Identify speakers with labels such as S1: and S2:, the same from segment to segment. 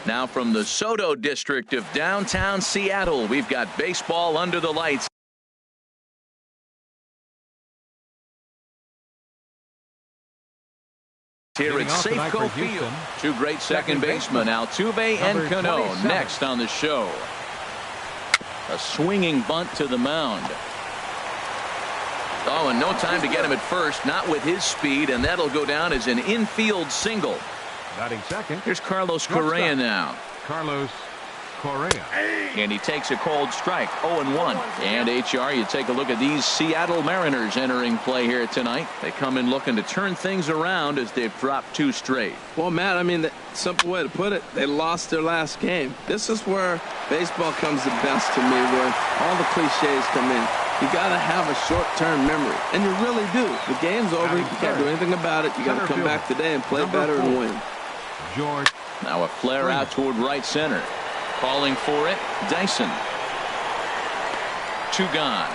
S1: Now from the Soto district of downtown Seattle, we've got baseball under the lights. Here at Safeco Field. Two great second basemen, Altuve and Cano, next on the show. A swinging bunt to the mound. Oh, and no time to get him at first, not with his speed, and that'll go down as an infield single.
S2: Batting second.
S1: Here's Carlos Correa now.
S2: Carlos Correa.
S1: And he takes a cold strike, 0-1. And HR, you take a look at these Seattle Mariners entering play here tonight. They come in looking to turn things around as they've dropped 2 straight.
S3: Well, Matt, I mean, the simple way to put it, they lost their last game. This is where baseball comes the best to me, where all the cliches come in. You got to have a short-term memory, and you really do. The game's over. You can't do anything about it. You got to come back today and play better and win.
S2: George.
S1: Now a flare out toward right center. Calling for it, Dyson. 2 gone.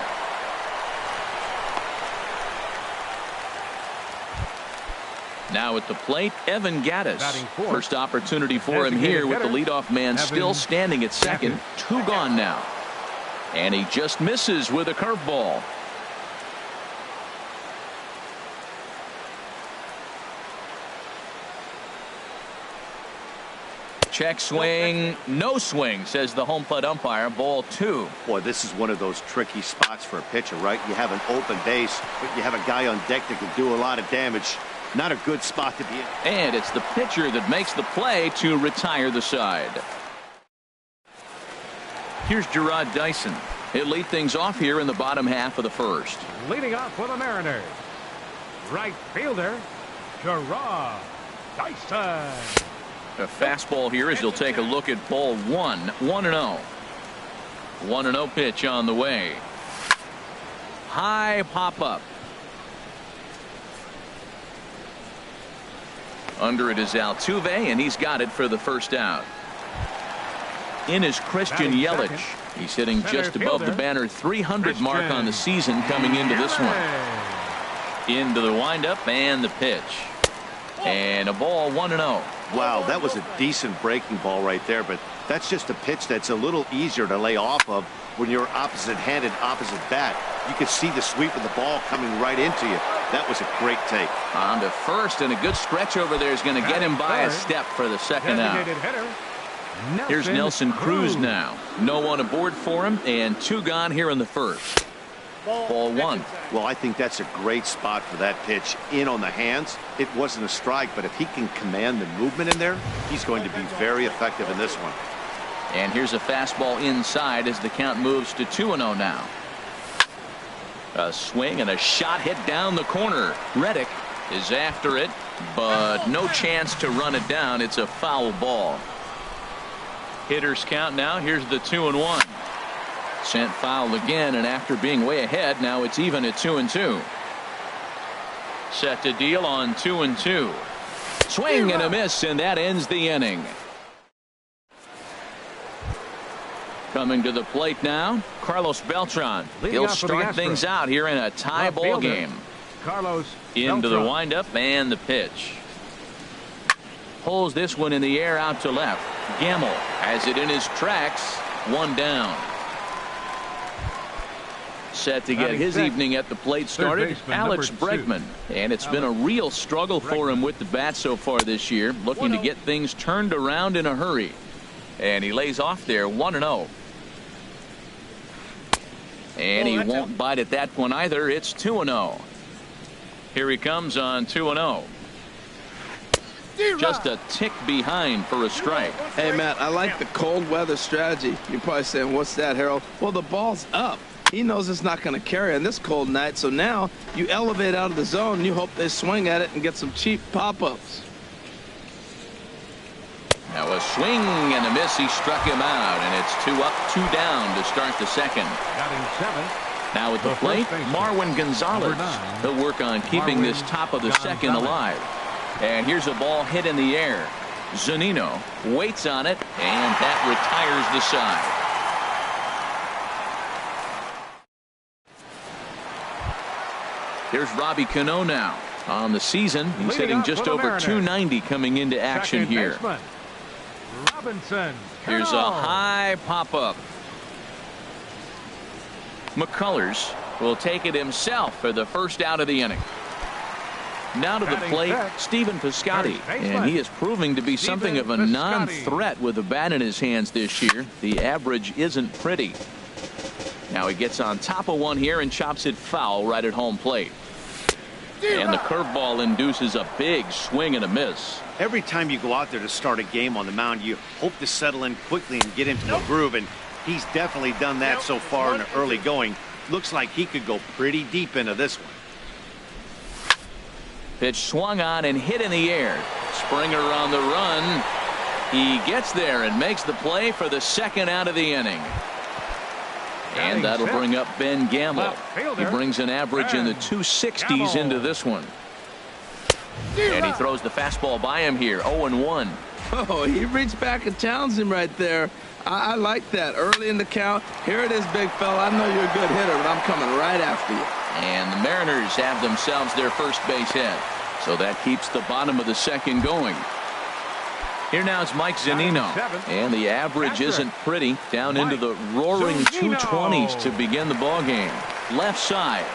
S1: Now at the plate, Evan Gattis. First opportunity for him here with the leadoff man still standing at second. 2 gone now. And he just misses with a curveball. Check swing, no swing, says the home plate umpire. Ball 2.
S4: Boy, this is one of those tricky spots for a pitcher, right? You have an open base, but you have a guy on deck that can do a lot of damage. Not a good spot to be in.
S1: And it's the pitcher that makes the play to retire the side. Here's Gerard Dyson. He'll lead things off here in the bottom half of the first.
S2: Leading off for the Mariners, right fielder Gerard Dyson.
S1: A fastball here as he'll take a look at ball 1. 1-0. 1-0 pitch on the way. High pop up. Under it is Altuve, and he's got it for the first out. In is Christian Yelich. He's hitting just above the banner 300 mark on the season coming into this one. Into the windup and the pitch. And a ball 1-0.
S4: Wow, that was a decent breaking ball right there, but that's just a pitch that's a little easier to lay off of when you're opposite-handed, opposite bat. You can see the sweep of the ball coming right into you. That was a great take.
S1: On to first, and a good stretch over there is going to get him by a step for the second out. Here's Nelson Cruz now. No one aboard for him, and 2 gone here in the first. Ball 1.
S4: Well, I think that's a great spot for that pitch. In on the hands. It wasn't a strike, but if he can command the movement in there, he's going to be very effective in this one.
S1: And here's a fastball inside as the count moves to 2-0 now. A swing and a shot hit down the corner. Reddick is after it, but no chance to run it down. It's a foul ball. Hitters count now. Here's the 2-1. Sent foul again, and after being way ahead, now it's even at 2-2. Set to deal on 2-2. Swing and a miss, and that ends the inning. Coming to the plate now, Carlos Beltran. He'll start things out here in a tie ball game.
S2: Carlos
S1: into the windup and the pitch. Pulls this one in the air out to left. Gamble has it in his tracks. 1 down. Set to get his evening at the plate started, Alex Bregman. And it's been a real struggle for him with the bat so far this year, looking to get things turned around in a hurry. And he lays off there 1-0. And he won't bite at that one either. It's 2-0. Here he comes on 2-0. Just a tick behind for a strike.
S3: Hey, Matt, I like the cold weather strategy. You're probably saying, what's that, Harold? Well, the ball's up. He knows it's not going to carry on this cold night, so now you elevate out of the zone and you hope they swing at it and get some cheap pop-ups.
S1: Now a swing and a miss. He struck him out, and it's 2 up, 2 down to start the second. Now at the plate, Marwin Gonzalez. He'll work on keeping this top of the second alive. And here's a ball hit in the air. Zunino waits on it, and that retires the side. Here's Robbie Cano now. On the season, he's hitting just over 290 coming into action here.
S2: Robinson.
S1: Here's a high pop-up. McCullers will take it himself for the first out of the inning. Now to the plate, Stephen Piscotty, and he is proving to be something of a non-threat with the bat in his hands this year. The average isn't pretty. Now he gets on top of one here and chops it foul right at home plate. And the curveball induces a big swing and a miss.
S4: Every time you go out there to start a game on the mound, you hope to settle in quickly and get into a groove, and he's definitely done that so far in the early going. Looks like he could go pretty deep into this one.
S1: Pitch swung on and hit in the air. Springer on the run. He gets there and makes the play for the second out of the inning. And that'll bring up Ben Gamble. He brings an average in the 260s into this one. And he throws the fastball by him here. 0-1.
S3: Oh, he reached back and challenged him right there. I like that. Early in the count. Here it is, big fella. I know you're a good hitter, but I'm coming right after you.
S1: And the Mariners have themselves their first base hit. So that keeps the bottom of the second going. Here now is Mike Zunino. And the average isn't pretty. Down into the roaring 220s to begin the ball game. Left side.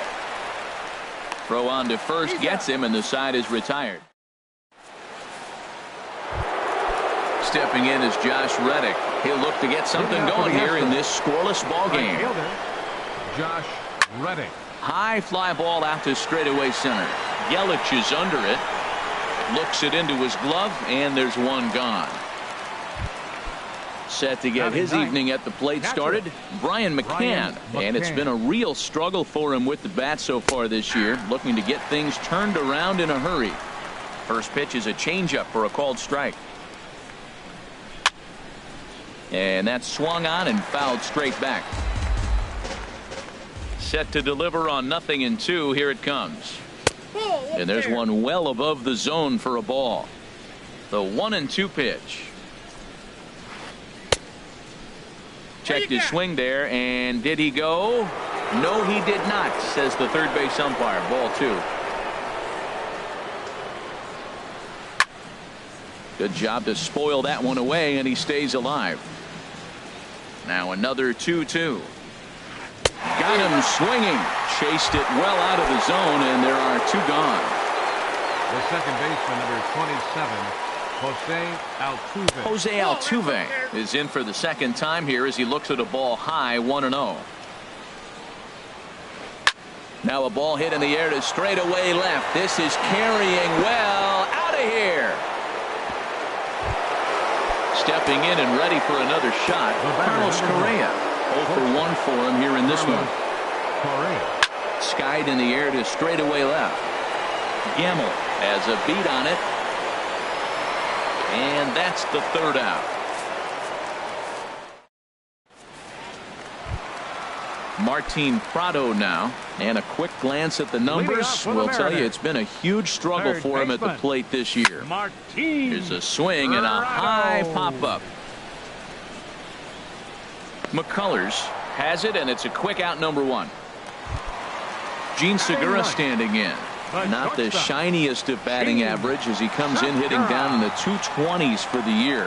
S1: Throw on to first gets him, and the side is retired. Stepping in is Josh Reddick. He'll look to get something going here in this scoreless ball game.
S2: Josh Reddick.
S1: High fly ball out to straightaway center. Yelich is under it. Looks it into his glove, and there's one gone. Set to get his evening at the plate started, Brian McCann. And it's been a real struggle for him with the bat so far this year, looking to get things turned around in a hurry. First pitch is a changeup for a called strike. And that's swung on and fouled straight back. Set to deliver on 0-2. Here it comes. And there's one well above the zone for a ball. The 1-2 pitch. Checked his swing there, and did he go? No, he did not, says the third base umpire. Ball 2. Good job to spoil that one away, and he stays alive. Now another 2-2. Got him swinging. Chased it well out of the zone, and there are 2 gone.
S2: The second baseman, number 27,
S1: Jose Altuve is in for the second time here as he looks at a ball high. 1-0. Now a ball hit in the air to straightaway left. This is carrying well out of here. Stepping in and ready for another shot, Carlos Correa. 0-for-1 for him here in this one. Skied in the air to straightaway left. Gamble has a beat on it. And that's the third out. Martin Prado now. And a quick glance at the numbers will tell you it's been a huge struggle for him at the plate this year. Here's a swing and a high pop-up. McCullers has it, and it's a quick out, number 1. Gene Segura standing in. Not the shiniest of batting average as he comes in hitting down in the 220s for the year.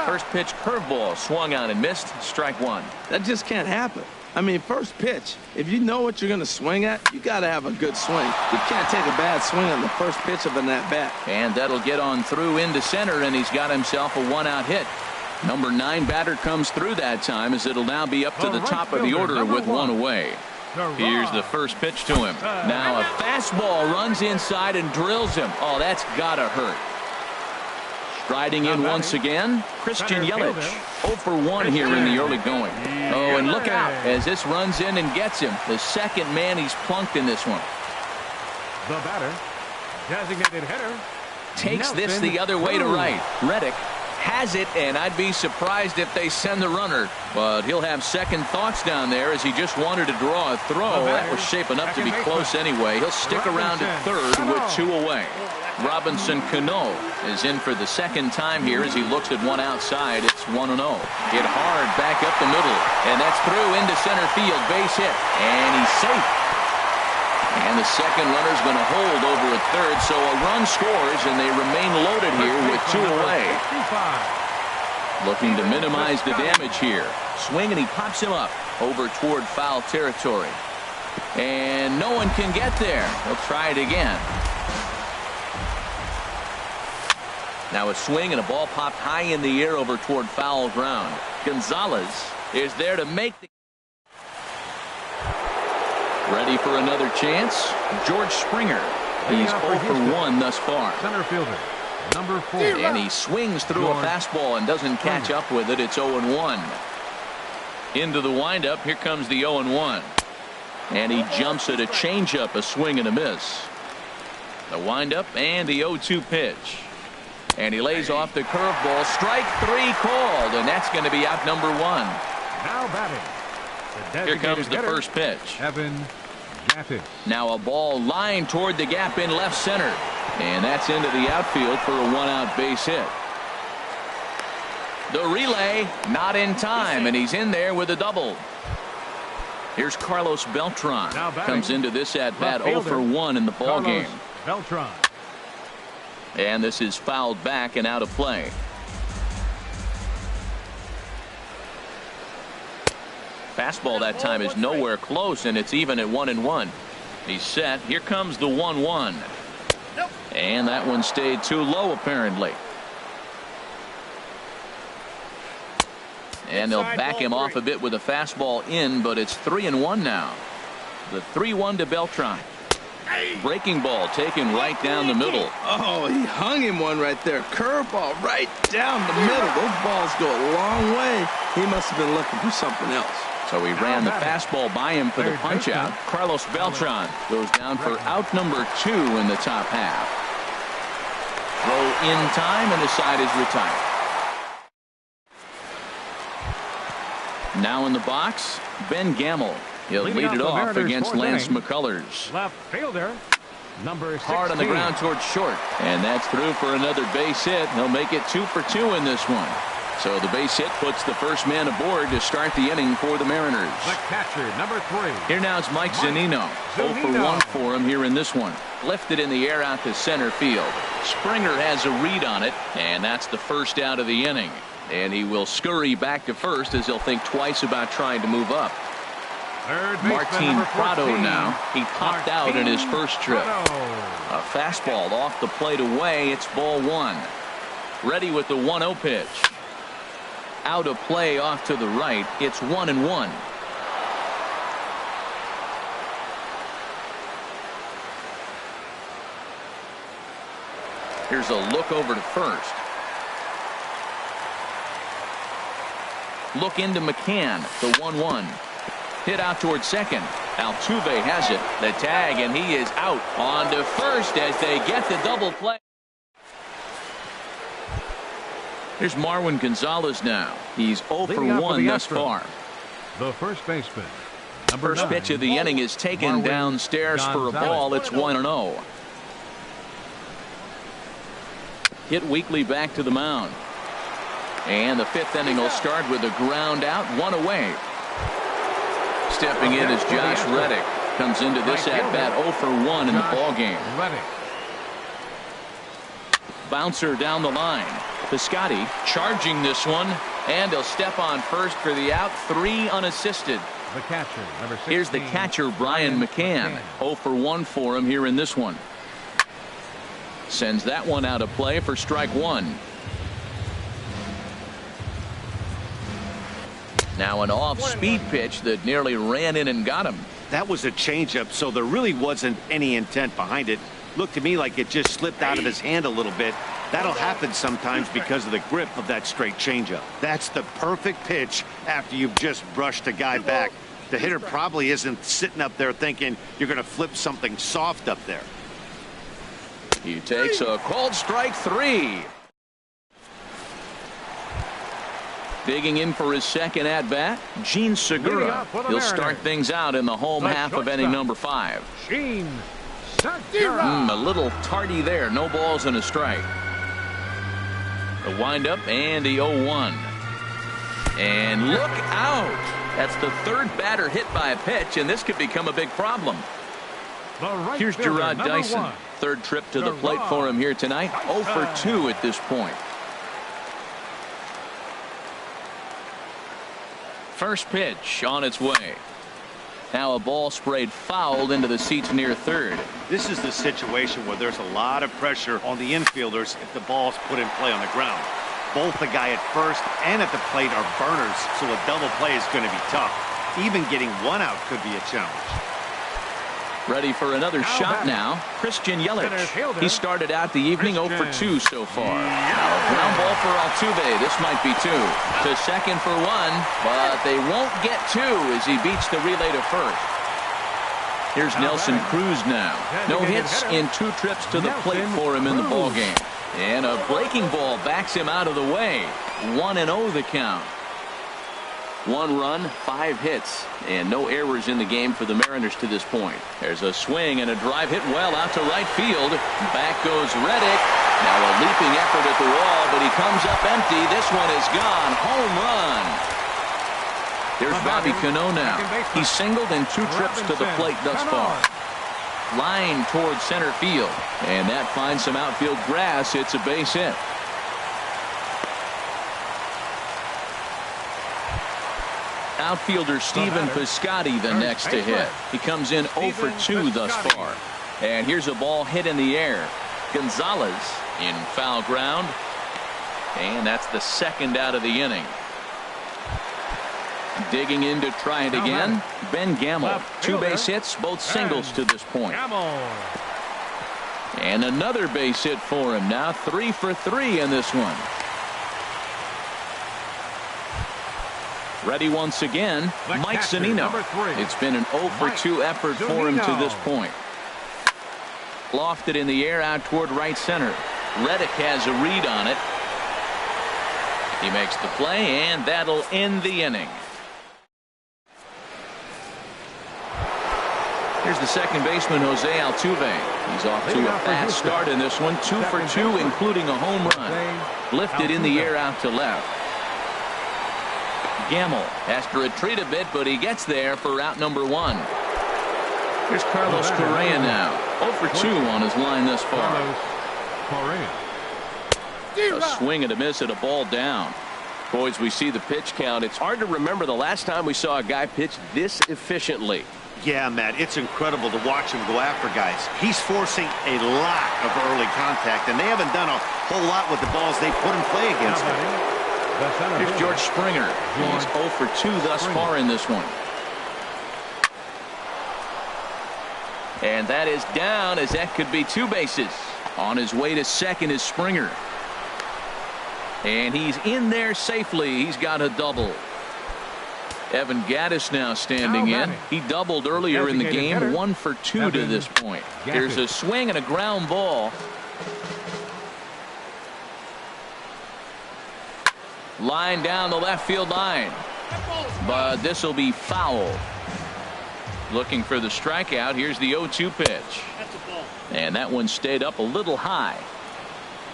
S1: First pitch curveball swung on and missed. Strike 1.
S3: That just can't happen. I mean, first pitch, if you know what you're going to swing at, you got to have a good swing. You can't take a bad swing on the first pitch of an at-bat.
S1: And that'll get on through into center, and he's got himself a 1-out hit. Number 9 batter comes through that time as it'll now be up to the top of the order with 1 away. Here's the first pitch to him. Now a fastball runs inside and drills him. Oh, that's gotta hurt. Striding in once again, Christian Yelich. 0-for-1 here in the early going. Oh, and look out as this runs in and gets him. The second man he's plunked in this one.
S2: The batter, designated hitter,
S1: takes this the other way to right. Reddick has it, and I'd be surprised if they send the runner. But he'll have second thoughts down there as he just wanted to draw a throw. That was shaping up to be close anyway. He'll stick around at third with 2 away. Robinson Cano is in for the second time here as he looks at one outside. It's 1-0. Hit hard back up the middle, and that's through into center field. Base hit, and he's safe. And the second runner's going to hold over at third, so a run scores, and they remain loaded here with 2 away. Looking to minimize the damage here. Swing, and he pops him up over toward foul territory. And no one can get there. He'll try it again. Now a swing and a ball popped high in the air over toward foul ground. Gonzalez is there to make the... Ready for another chance. George Springer. He's 0 for 1 thus far.
S2: Center fielder, number 4.
S1: And he swings through a fastball and doesn't catch up with it. It's 0-1. Into the windup. Here comes the 0-1. And he jumps at a changeup, a swing and a miss. The windup and the 0-2 pitch. And he lays off the curveball. Strike 3 called, and that's going to be out number 1.
S2: Now batting.
S1: Here comes the first pitch.
S2: Evan Gattis.
S1: Now a ball lined toward the gap in left center. And that's into the outfield for a 1-out base hit. The relay not in time, and he's in there with a double. Here's Carlos Beltran. Comes into this at bat 0 for 1 in the ball game.
S2: Beltran.
S1: And this is fouled back and out of play. Fastball that time is nowhere close, and it's even at 1-1. He's set. Here comes the 1-1. And that one stayed too low, apparently. And they'll back him off a bit with a fastball in, but it's 3-1 now. The 3-1 to Beltran. Breaking ball taken right down the middle.
S3: Oh, he hung him one right there. Curveball right down the middle. Those balls go a long way. He must have been looking for something else.
S1: So he ran the fastball by him for the punch out. Carlos Beltran goes down for out number 2 in the top half. Throw in time, and the side is retired. Now in the box, Ben Gamble. He'll lead it off against Lance McCullers.
S2: Left fielder, number 16.
S1: Hard on the ground towards short. And that's through for another base hit. He'll make it 2 for 2 in this one. So the base hit puts the first man aboard to start the inning for the Mariners.
S2: The catcher, number 3.
S1: Here now it's Mike Zunino. 0 for 1 for him here in this one. Lifted in the air out to center field. Springer has a read on it, and that's the first out of the inning. And he will scurry back to first as he'll think twice about trying to move up. Martin Prado now. He popped out in his first trip. A fastball off the plate away. It's ball 1. Ready with the 1-0 pitch. Out of play off to the right. It's 1-1. Here's a look over to first. Look into McCann. The 1-1. Hit out towards second. Altuve has it. The tag, and he is out on to first as they get the double play. Here's Marwin Gonzalez now. He's 0 for 1 thus far.
S2: The first baseman.
S1: First pitch of the inning is taken downstairs for a ball. It's 1-0. Hit weakly back to the mound. And the 5th inning will start with a ground out, 1 away. Stepping in is Josh Reddick. Comes into this at-bat 0 for 1 in the ball game. Bouncer down the line. Piscotty charging this one, and he'll step on first for the out. 3 unassisted.
S2: The catcher, number 16.
S1: Here's the catcher, Brian McCann. 0 for 1 for him here in this one. Sends that one out of play for strike 1. Now an off-speed pitch that nearly ran in and got him.
S4: That was a changeup, so there really wasn't any intent behind it. Looked to me like it just slipped out of his hand a little bit. That'll happen sometimes because of the grip of that straight changeup. That's the perfect pitch after you've just brushed a guy back. The hitter probably isn't sitting up there thinking you're going to flip something soft up there.
S1: He takes a called strike 3. Digging in for his second at-bat, Gene Segura. He'll start things out in the home half of inning number 5.
S2: Gene Segura.
S1: A little tardy there. No balls and a strike. The windup and the 0-1. And look out. That's the 3rd batter hit by a pitch, and this could become a big problem. Here's Gerard Dyson. 3rd trip to the plate for him here tonight. 0 for 2 at this point. First pitch on its way. Now a ball sprayed fouled into the seats near third.
S4: This is the situation where there's a lot of pressure on the infielders if the ball's put in play on the ground. Both the guy at first and at the plate are burners, so a double play is going to be tough. Even getting one out could be a challenge.
S1: Ready for another shot now. Christian Yelich. He started out the evening 0 for 2 so far. Now a ground ball for Altuve. This might be 2. To second for 1, but they won't get 2 as he beats the relay to first. Here's Nelson Cruz now. No hits in 2 trips to the plate for him in the ballgame. And a breaking ball backs him out of the way. 1-0 the count. 1 run, 5 hits, and no errors in the game for the Mariners to this point. There's a swing and a drive hit well out to right field. Back goes Reddick. Now a leaping effort at the wall, but he comes up empty. This one is gone. Home run. There's Bobby Cano now. He's singled in 2 trips to the plate thus far. Line towards center field, and that finds some outfield grass. It's a base hit. Outfielder Steven Piscotty the next to hit. He comes in 0 for 2 thus far. And here's a ball hit in the air. Gonzalez in foul ground. And that's the second out of the inning. Digging in to try it again. Ben Gamel. 2 base hits, both singles to this point. And another base hit for him. Now 3 for 3 in this one. Ready once again, Mike Zunino. It's been an 0 for 2 effort for him to this point. Lofted in the air out toward right center. Reddick has a read on it. He makes the play, and that'll end the inning. Here's the second baseman, Jose Altuve. He's off to a fast start in this one. 2 for 2, including a home run. Lifted in the air out to left. Gamel has to retreat a bit, but he gets there for out number 1. Here's Carlos Correa now. 0 for 2 on his line thus far. A swing and a miss at a ball down. Boys, we see the pitch count. It's hard to remember the last time we saw a guy pitch this efficiently.
S4: Yeah, Matt, it's incredible to watch him go after guys. He's forcing a lot of early contact, and they haven't done a whole lot with the balls they put in play against him.
S1: Here's George Springer. He's 0 for 2 thus far in this one. And that is down, as that could be 2 bases. On his way to second is Springer. And he's in there safely. He's got a double. Evan Gattis now standing in. He doubled earlier in the game. 1 for 2 to this point. There's a swing and a ground ball. Line down the left field line. But this will be foul. Looking for the strikeout. Here's the 0-2 pitch. And that one stayed up a little high.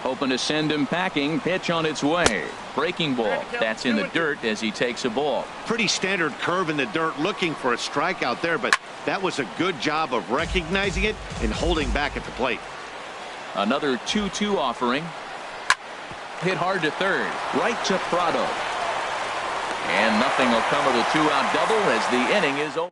S1: Hoping to send him packing. Pitch on its way. Breaking ball. That's in the dirt as he takes a ball.
S4: Pretty standard curve in the dirt, looking for a strikeout there, but that was a good job of recognizing it and holding back at the plate.
S1: Another 2-2 offering. Hit hard to third. Right to Prado. And nothing will come of the 2-out double as the inning is over.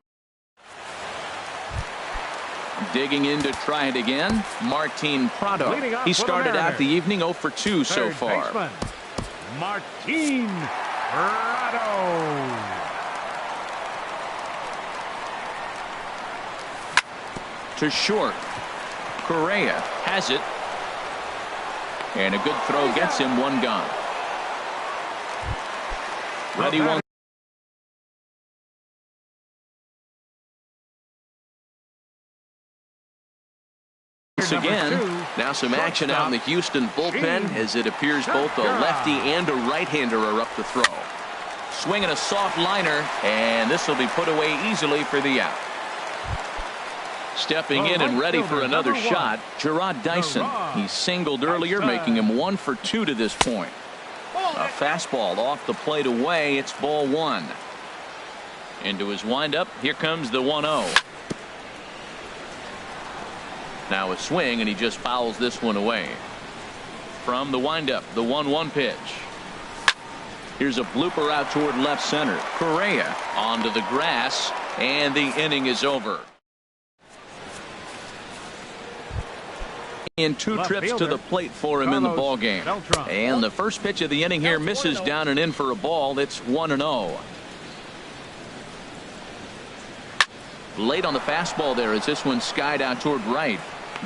S1: Digging in to try it again. Martin Prado. He started out the evening 0 for 2 so far.
S2: Martin Prado.
S1: To short. Correa has it. And a good throw gets him 1 gone. Ready one. Again, now some action out in the Houston bullpen as it appears both a lefty and a right-hander are up to throw. Swinging a soft liner, and this will be put away easily for the out. Stepping in and ready for another shot, Gerard Dyson. He singled earlier, making him 1 for 2 to this point. A fastball off the plate away. It's ball 1. Into his windup. Here comes the 1-0. Now a swing, and he just fouls this one away. From the windup, the 1-1 pitch. Here's a blooper out toward left center. Correa onto the grass, and the inning is over. In two
S2: Left
S1: trips
S2: fielder,
S1: to the plate for him in the ball game.
S2: Beltran.
S1: And the first pitch of the inning here misses down and in for a ball. It's 1-0. Late on the fastball there as this one skied out toward right.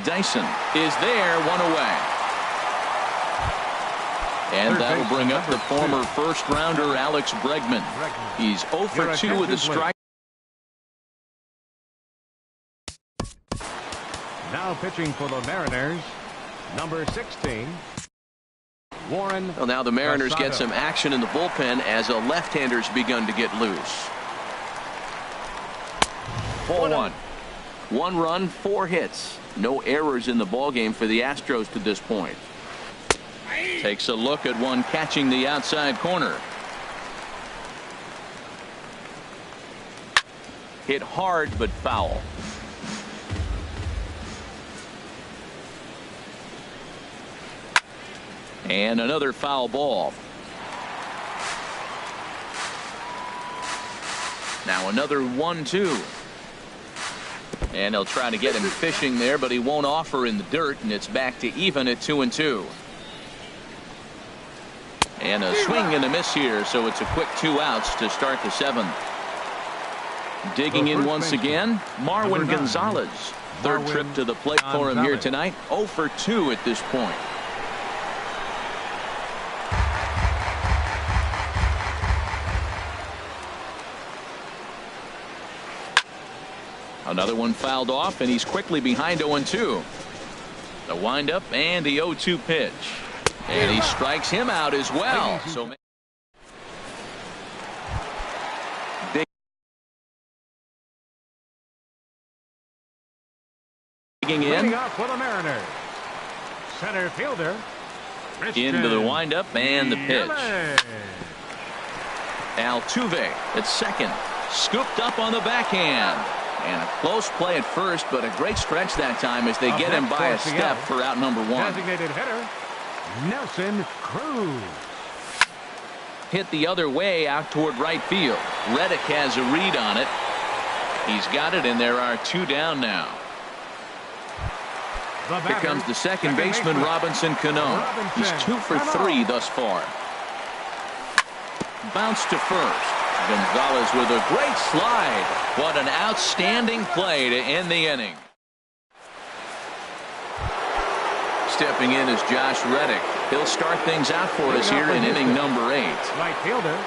S1: Dyson is there, one away. And that'll bring up the former first-rounder Alex Bregman. He's 0 for 2 with a strike.
S2: Now pitching for the Mariners, number 16, Warren.
S1: Well, now the Mariners
S2: Casado.
S1: get some action in the bullpen as a left-hander's begun to get loose. 4-1. 1 run, 4 hits. No errors in the ballgame for the Astros to this point. Takes a look at one catching the outside corner. Hit hard but foul. And another foul ball. Now another 1-2. And they'll try to get him fishing there, but he won't offer in the dirt, and it's back to even at 2-2. And a swing and a miss here, so it's a quick 2 outs to start the 7th. Digging in once again, Marwin Gonzalez. Third trip to the plate for him here tonight. 0 for 2 at this point. Another one fouled off, and he's quickly behind 0-2. The windup and the 0-2 pitch. And he strikes him out as well. So digging in.
S2: Up for the Mariners. Center fielder.
S1: Into the windup and the pitch.
S2: Yelich.
S1: Altuve at second. Scooped up on the backhand. And a close play at first, but a great stretch that time as they get him by a step for out number 1.
S2: Designated hitter, Nelson Cruz.
S1: Hit the other way out toward right field. Reddick has a read on it. He's got it, and there are 2 down now. Here comes the second baseman, Robinson Cano. He's 2 for 3 thus far. Bounce to first. Gonzalez with a great slide. What an outstanding play to end the inning. Stepping in is Josh Reddick. He'll start things out for us here in inning number 8.
S2: Right fielder.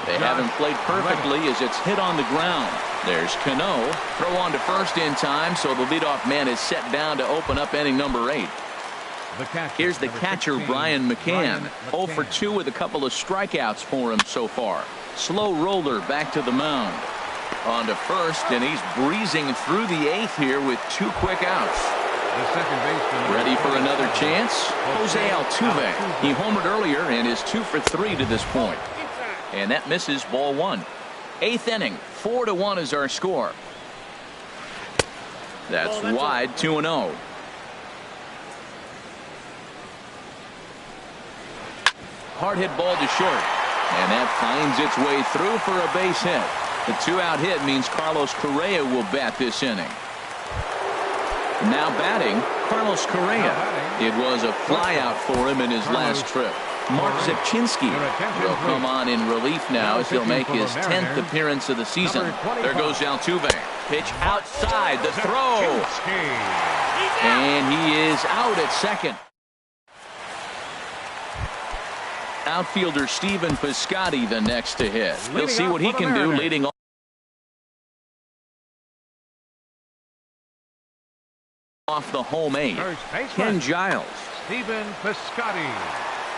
S1: They haven't played perfectly as it's hit on the ground. There's Cano. Throw on to first in time, so the leadoff man is set down to open up inning number 8. Here's the catcher, Brian McCann. 0 for 2 with a couple of strikeouts for him so far. Slow roller back to the mound. On to first, and he's breezing through the 8th here with 2 quick outs. Ready for another chance? Jose Altuve. He homered earlier and is 2 for 3 to this point. And that misses, ball 1. 8th inning, 4-1 is our score. That's wide, 2-0. Hard hit ball to short. And that finds its way through for a base hit. The 2-out hit means Carlos Correa will bat this inning. Now batting, Carlos Correa. It was a flyout for him in his last trip. Mark Zepchinski will come on in relief now as he'll make his 10th appearance of the season. There goes Altuve. Pitch outside, the throw. And he is out at second. Outfielder Stephen Piscotty the next to hit. We'll see what he can do leading off the home 8. Ken Giles.
S2: Stephen Piscotty.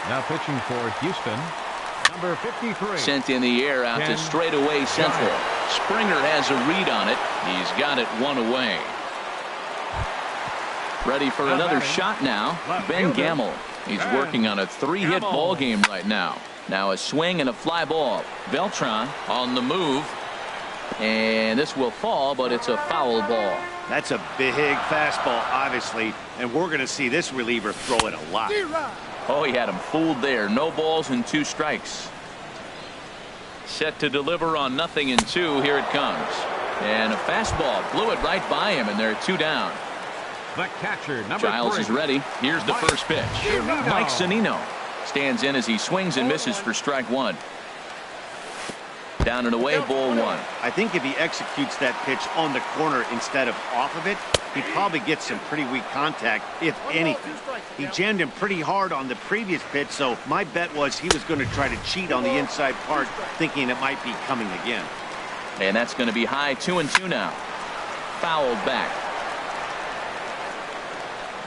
S2: Now pitching for Houston, number 53.
S1: Sent in the air out to straightaway central. Springer has a read on it. He's got it 1 away. Ready for another shot now. Ben Gamel. He's working on a 3-hit ball game right now. Now a swing and a fly ball. Beltran on the move. And this will fall, but it's a foul ball.
S4: That's a big fastball, obviously, and we're going to see this reliever throw it a lot.
S1: Oh, he had him fooled there. No balls and 2 strikes. Set to deliver on 0-2. Here it comes. And a fastball blew it right by him, and they're 2 down.
S2: The catcher, number
S1: Giles
S2: 3.
S1: is ready. Here's the first pitch.
S2: Zunino.
S1: Mike Zunino stands in as he swings and misses for strike 1. Down and away, ball 1.
S4: I think if he executes that pitch on the corner instead of off of it, he probably gets some pretty weak contact, if anything. He jammed him pretty hard on the previous pitch, so my bet was he was going to try to cheat on the inside part, thinking it might be coming again.
S1: And that's going to be high, 2-2 now. Fouled back.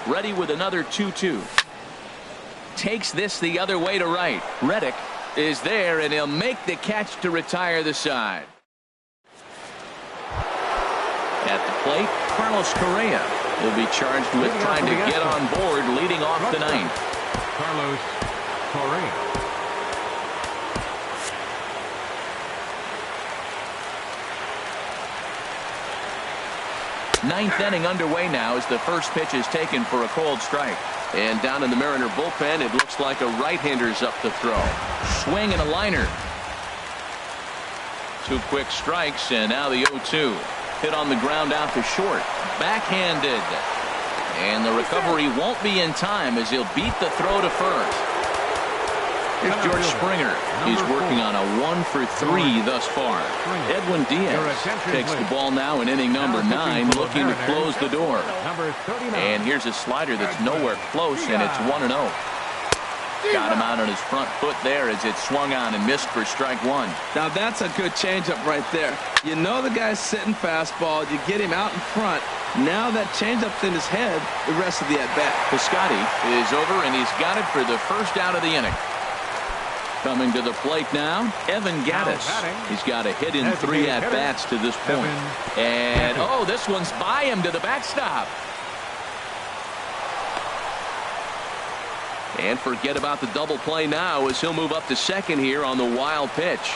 S1: Ready with another 2-2. Takes this the other way to right. Reddick is there, and he'll make the catch to retire the side. At the plate, Carlos Correa will be charged with trying to get on board, leading off the 9th.
S2: Carlos Correa.
S1: Ninth inning underway now as the first pitch is taken for a cold strike. And down in the Mariner bullpen, it looks like a right-hander's up to throw. Swing and a liner. 2 quick strikes, and now the 0-2. Hit on the ground out to short. Backhanded. And the recovery won't be in time as he'll beat the throw to first. Here's George Springer. He's working on a 1-for-3 thus far. Edwin Diaz takes the ball now in inning number 9, looking to close the door. And here's a slider that's nowhere close, and it's 1-0. Got him out on his front foot there as it swung on and missed for strike 1.
S3: Now that's a good changeup right there. You know the guy's sitting fastball. You get him out in front. Now that changeup's in his head the rest of the at-bat.
S1: Piscotty is over, and he's got it for the first out of the inning. Coming to the plate now, Evan Gattis. He's got a hit in 3 at-bats to this point. And, oh, this one's by him to the backstop. And forget about the double play now as he'll move up to second here on the wild pitch.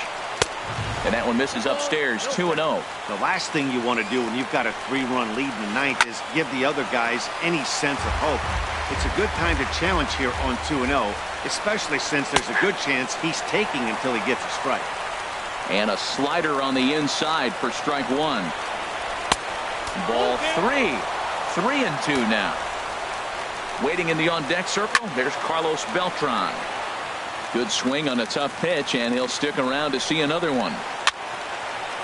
S1: And that one misses upstairs, 2-0.
S4: The last thing you want to do when you've got a 3-run lead in the 9th is give the other guys any sense of hope. It's a good time to challenge here on 2-0, especially since there's a good chance he's taking until he gets a strike.
S1: And a slider on the inside for strike 1. Ball 3. 3-2 now. Waiting in the on-deck circle, there's Carlos Beltran. Good swing on a tough pitch, and he'll stick around to see another one.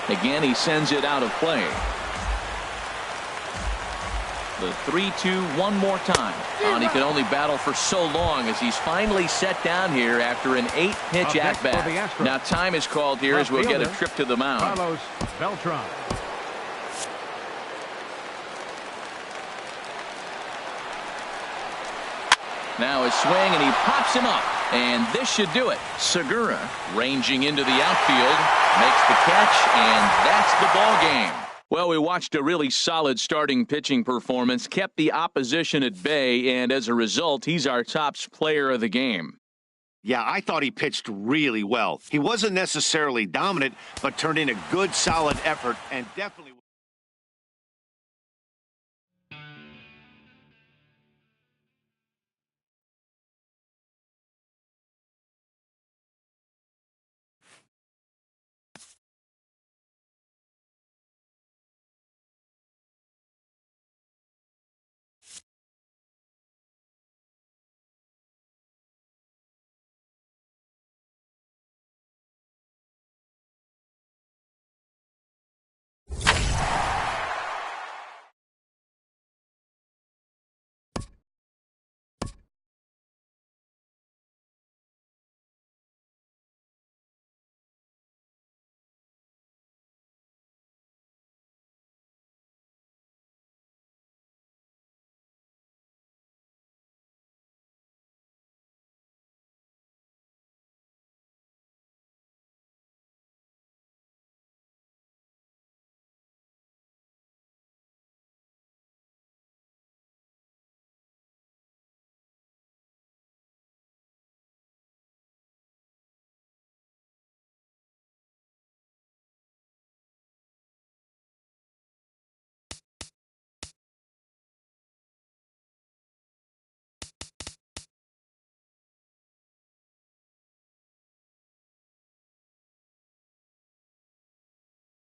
S1: Again, he sends it out of play. The 3-2 one more time. And he can only battle for so long as he's finally set down here after an 8-pitch at-bat. Now time is called here as we'll get a trip to the mound.
S2: Carlos Beltran.
S1: Now his swing, and he pops him up. And this should do it. Segura ranging into the outfield, makes the catch, and that's the ball game. Well, we watched a really solid starting pitching performance, kept the opposition at bay, and as a result, he's our top player of the game.
S4: Yeah, I thought he pitched really well. He wasn't necessarily dominant, but turned in a good, solid effort and definitely